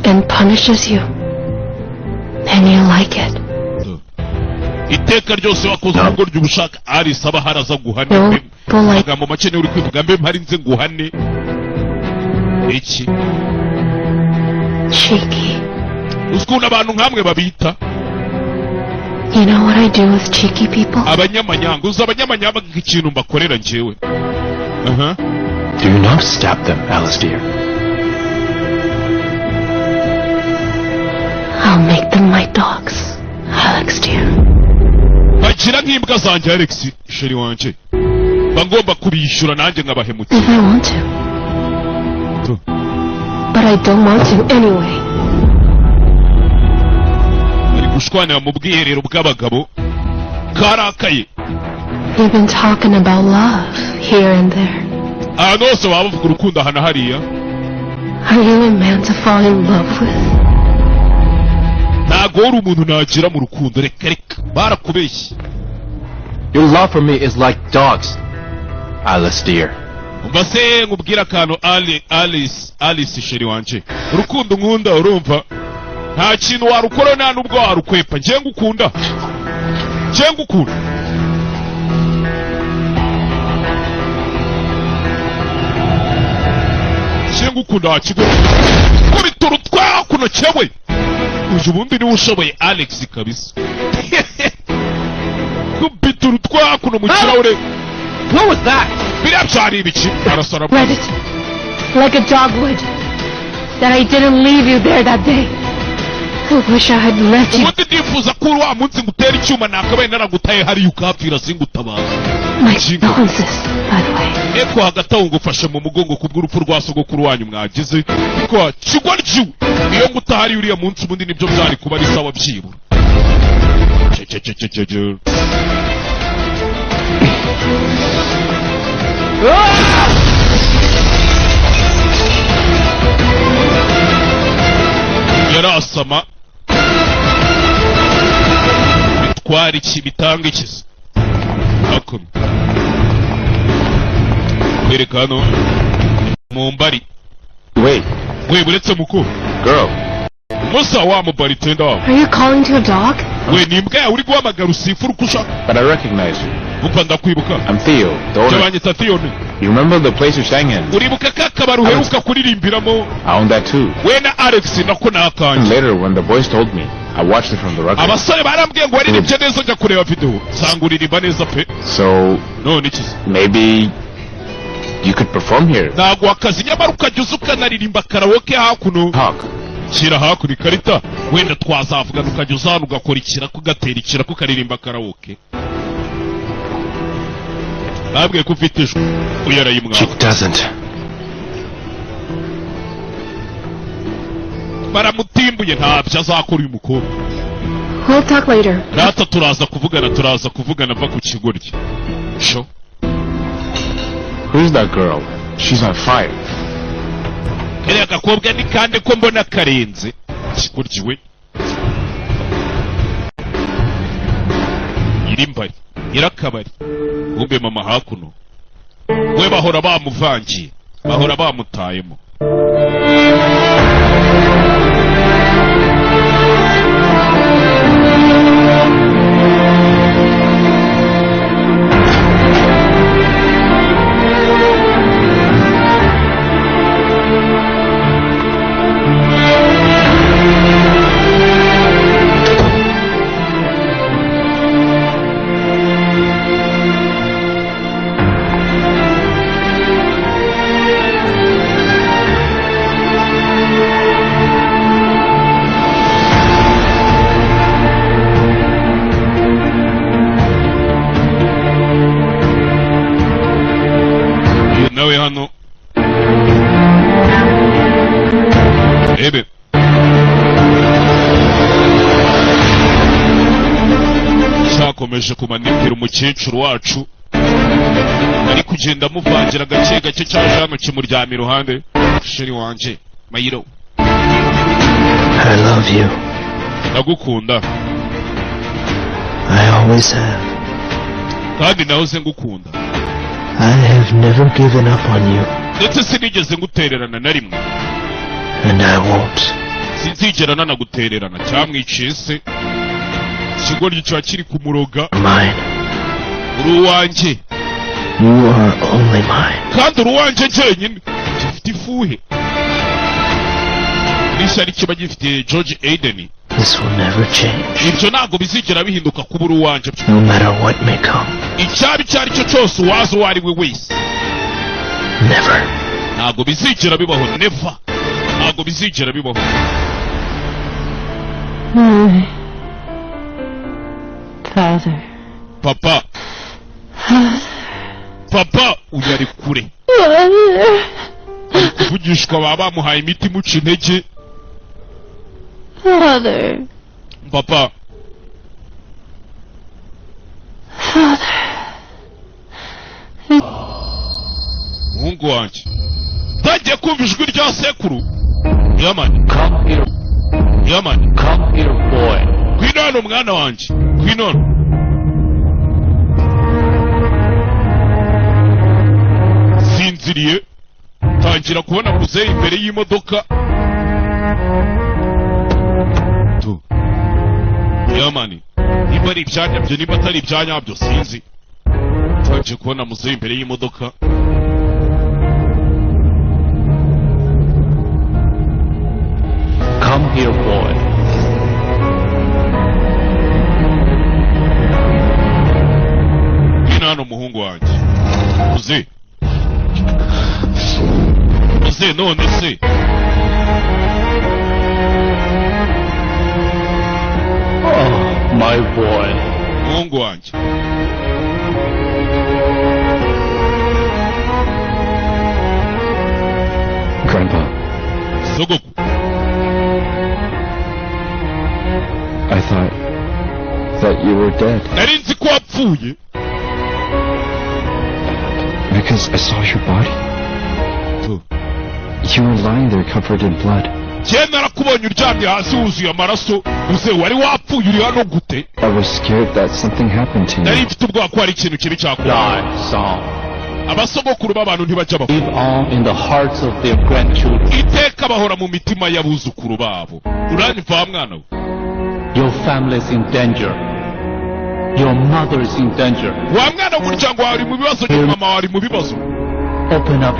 and punishes you, and you like it. Iteka ryose wakoze ubwo ry'ubushaka ari saba haraza guhane amagambo make uri kwivuga mbe mpari nze nguhane iki cheeky. uskuna abantu nkamwe babita. You know what I do with cheeky people? Abanyamanyanga uza abanyamanyanga ikintu mbakorera njewe. Do not stab them, Alistair. I'll make them my dogs, Alistair. Bagira nk'imbwa zanjye Alex, sheri wanje. Bangomba kubishyura nanjye nkabahemukira. If I want to. But I don't want to anyway. Ari gushwanira mu bwiherero bw'abagabo. Karakaye. You've been talking about love here and there. Ahantu hose waba uvuga urukundo hana hariya. Are you a man to fall in love with? Ntago uri umuntu nagira mu rukundo reka barakubeshye. Your love for me is like dogs, Alistair. Mbase nkubwira akantu Alice sheri wanje. Urukundo nkunda urumva. Nta kintu warukora nta nubwo warukwepa. Nje ngukunda. Ngukunda wakigo kubituru twakuno cyewe uje ubundi ni ushoboye Alex kabisa kubituru twakuno mu kirahure. What was that? Birabyari ibiki arasara Read it like a dog would, that I didn't leave you there that day. I wish I had left you. ubundi ndifuza ko wa munsi ngutera icyuma nakabaye naragutaye hari ukapfira singutabaza. My condolences, by the way. Eko hagati aho ngufashe mu mugongo kubw'urupfu rwa sogokuru wanyu mwagize ko kigwa ryu iyo ngutahari uriya munsi ubundi nibyo byari kuba ari sawa byibura. Yarasama bitwara iki bitanga ikiza akomye kwereka hano mu mbari. Wait. Buretse muko Girl. musa wa mu bartender wawe. Are you calling to a dog? We ni imbwa yawe uri guhamagara usifura uko ushaka. But I recognize you. Umva ndakwibuka. I'm Theo, the owner. Jabanyita Theo ni. You remember the place you sang in? Uribuka kakabari uheruka kuririmbiramo. I own that too. We na Alex nako nakanje. Later when the boys told me, I watched it from the record. Abasore barambwiye ngo waririmbye neza njya kureba video. Sanga uririmba neza pe. So no nikiza. Maybe you could perform here. Nagwa akazi nyamara ukajya ukanaririmba karaoke hakuno. Talk. Kira hakuri karita wenda twazavugana ukajya uzana ugakora ikirako gatera ikirako karirimba karaoke. Babwiye ko ufite ijwi uyarayimwa. She doesn't. Baramutimbuye ntabyo azakora uyu mukobwa. We'll talk later. Rata turaza kuvugana va ku kigoryi. Sho. Who's that girl? She's on fire. Kariya gakobwa ni kandi ko mbona karenze. Kigoryi we. Irimbari. Irakabari. Umbe mama hakuno. We bahora bamuvangiye. Bahora bamutayemo. Nawe hano ebe cyakomeje kumanipira umukecuru wacu ari kugenda muvangira gake gake cyaje hano kimuryama iruhande. Sheri wanje Mayiro, I love you. ndagukunda. I always have. Kandi nahoze ngukunda. I have never given up on you. Ndetse sinigeze ngutererana na rimwe. And I won't. sinzigera nanagutererana cyamwiciye se ikigoryi kiba kiri kumuroga Mine. uri uwanjye You are only mine. kandi uri uwanjye njyenyine gifite ifuhe n'ishyari kiba gifite George Aiden. This will never change. ibyo ntabwo bizigera bihinduka kuba uri uwanjye No matter what may come. icyaba icyo ari cyo cyose uwaza uwo ari we wese Never. ntabwo bizigera bibaho never ntabwo bizigera bibaho My father. papa papa uyu ari kure Father. ari kuvugishwa baba bamuhaye imiti imuca intege Father. papa Father. muhungu wanjye ntagiye kumva ijwi rya sekuru yamani Come here. yamani Come here, boy. ngwino hano mwana wanjye ngwino hano sinziriye tangira kubona muzehe imbere y'imodoka tu yamani niba ari ibyanyabyo niba atari ibyanyabyo sinzi tangiye kubona muzehe imbere y'imodoka Come here, boy. ngwino hano muhungu wanjye muzehe muzehe none se Oh, my boy. muhungu wanjye Grandpa, sogoku I thought that you were dead nari nzi ko wapfuye because I saw your body. tu You were lying there covered in blood. njye narakubonye uryamye hasi wuzuye amaraso muzehe wari wapfuye uri hano gute I was scared that something happened to nari you. mfite ubwoba ko hari ikintu kibi cyakubaye Die, Saul. abasogokuru b'abantu ntibajya bapfa Live on in the hearts of their grandchildren. iteka bahora mu mitima y'abuzukuru babo uranyumva mwana we Your family is in danger. Your mother is in danger. wa mwana w'umuryango wawe uri mu bibazo nyuma mama wawe ari mu bibazo Open up